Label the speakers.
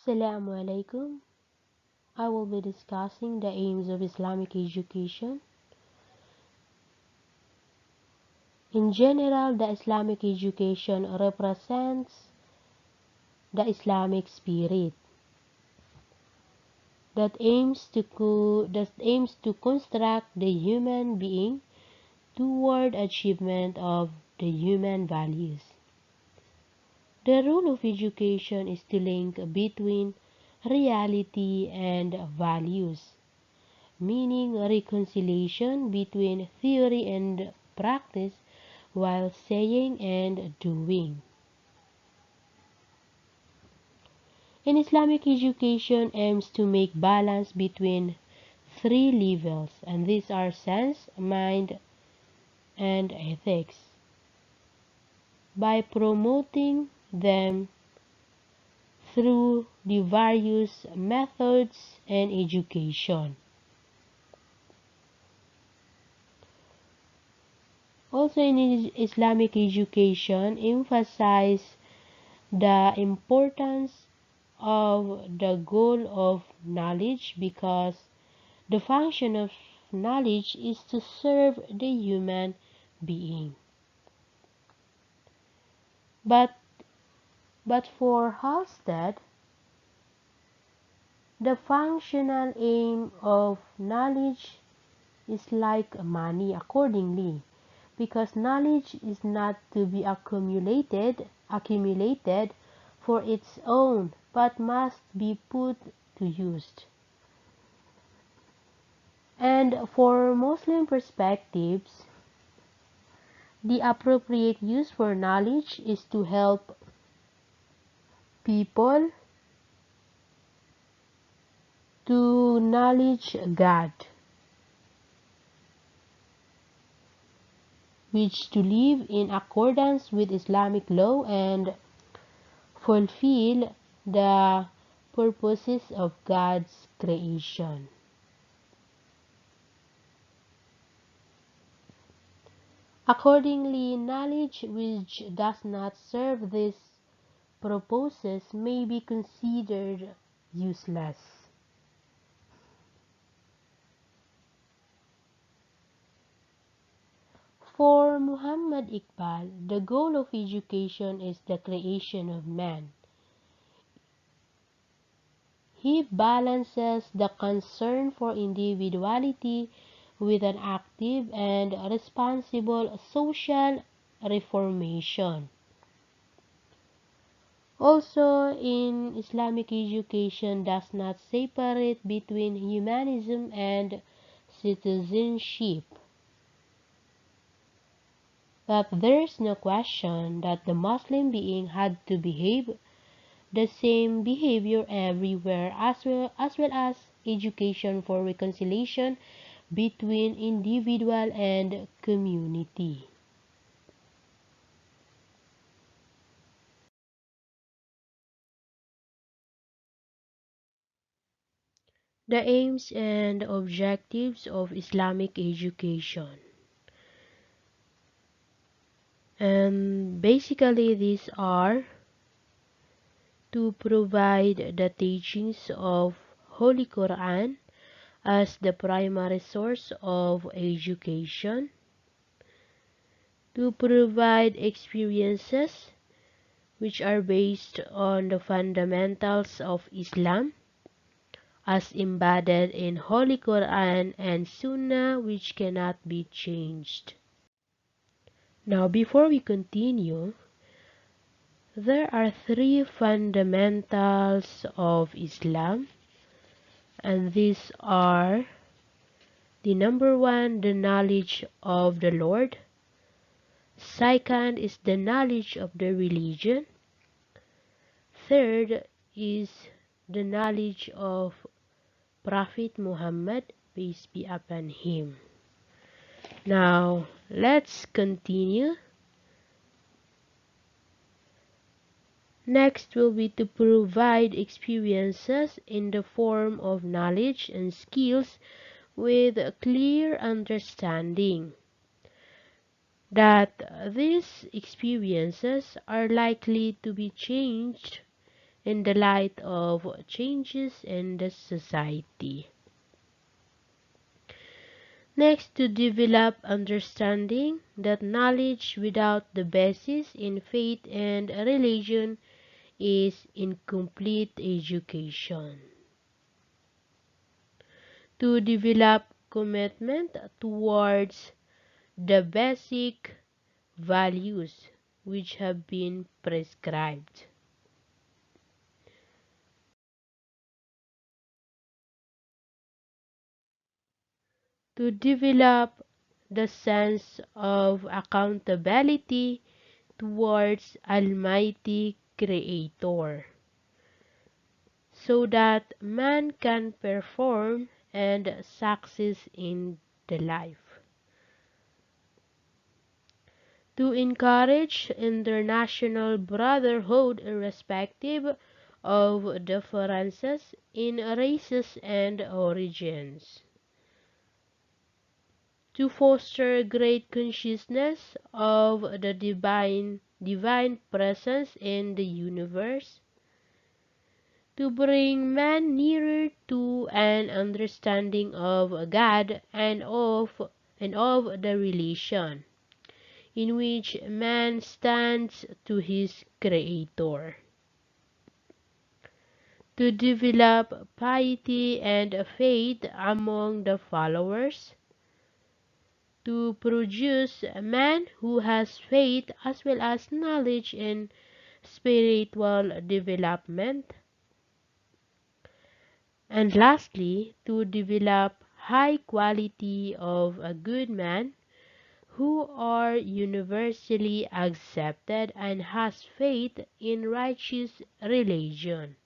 Speaker 1: Assalamu alaikum. I will be discussing the aims of Islamic education. In general, the Islamic education represents the Islamic spirit that aims to construct the human being toward achievement of the human values. The role of education is to link between reality and values, meaning reconciliation between theory and practice while saying and doing. In Islamic education aims to make balance between three levels, and these are sense, mind, and ethics, by promoting them through the various methods and education. Also in Islamic education emphasize the importance of the goal of knowledge because the function of knowledge is to serve the human being. But for Halstead, the functional aim of knowledge is like money accordingly, because knowledge is not to be accumulated for its own, but must be put to use. And for Muslim perspectives, the appropriate use for knowledge is to help people to knowledge God, which to live in accordance with Islamic law and fulfill the purposes of God's creation. Accordingly, knowledge which does not serve these purposes may be considered useless. For Muhammad Iqbal, the goal of education is the creation of man. He balances the concern for individuality with an active and responsible social reformation. Also, in Islamic education does not separate between humanism and citizenship. But there is no question that the Muslim being had to behave the same behavior everywhere, as well as education for reconciliation between individual and community. The aims and objectives of Islamic education. And basically these are to provide the teachings of Holy Quran as the primary source of education, to provide experiences which are based on the fundamentals of Islam as embedded in Holy Quran and Sunnah, which cannot be changed. Now, before we continue, there are three fundamentals of Islam, and these are the number one, the knowledge of the Lord. Second is the knowledge of the religion. Third is the knowledge of Prophet Muhammad, peace be upon him. Now, let's continue. Next will be to provide experiences in the form of knowledge and skills with a clear understanding that these experiences are likely to be changed in the light of changes in the society. Next, to develop understanding that knowledge without the basis in faith and religion is incomplete education. To develop commitment towards the basic values which have been prescribed. To develop the sense of accountability towards Almighty Creator, so that man can perform and succeed in the life. To encourage international brotherhood irrespective of differences in races and origins. To foster great consciousness of the divine presence in the universe. To bring man nearer to an understanding of God and of the relation in which man stands to his Creator. To develop piety and faith among the followers. To produce a man who has faith as well as knowledge and spiritual development. And lastly, to develop high quality of a good man who are universally accepted and has faith in righteous religion.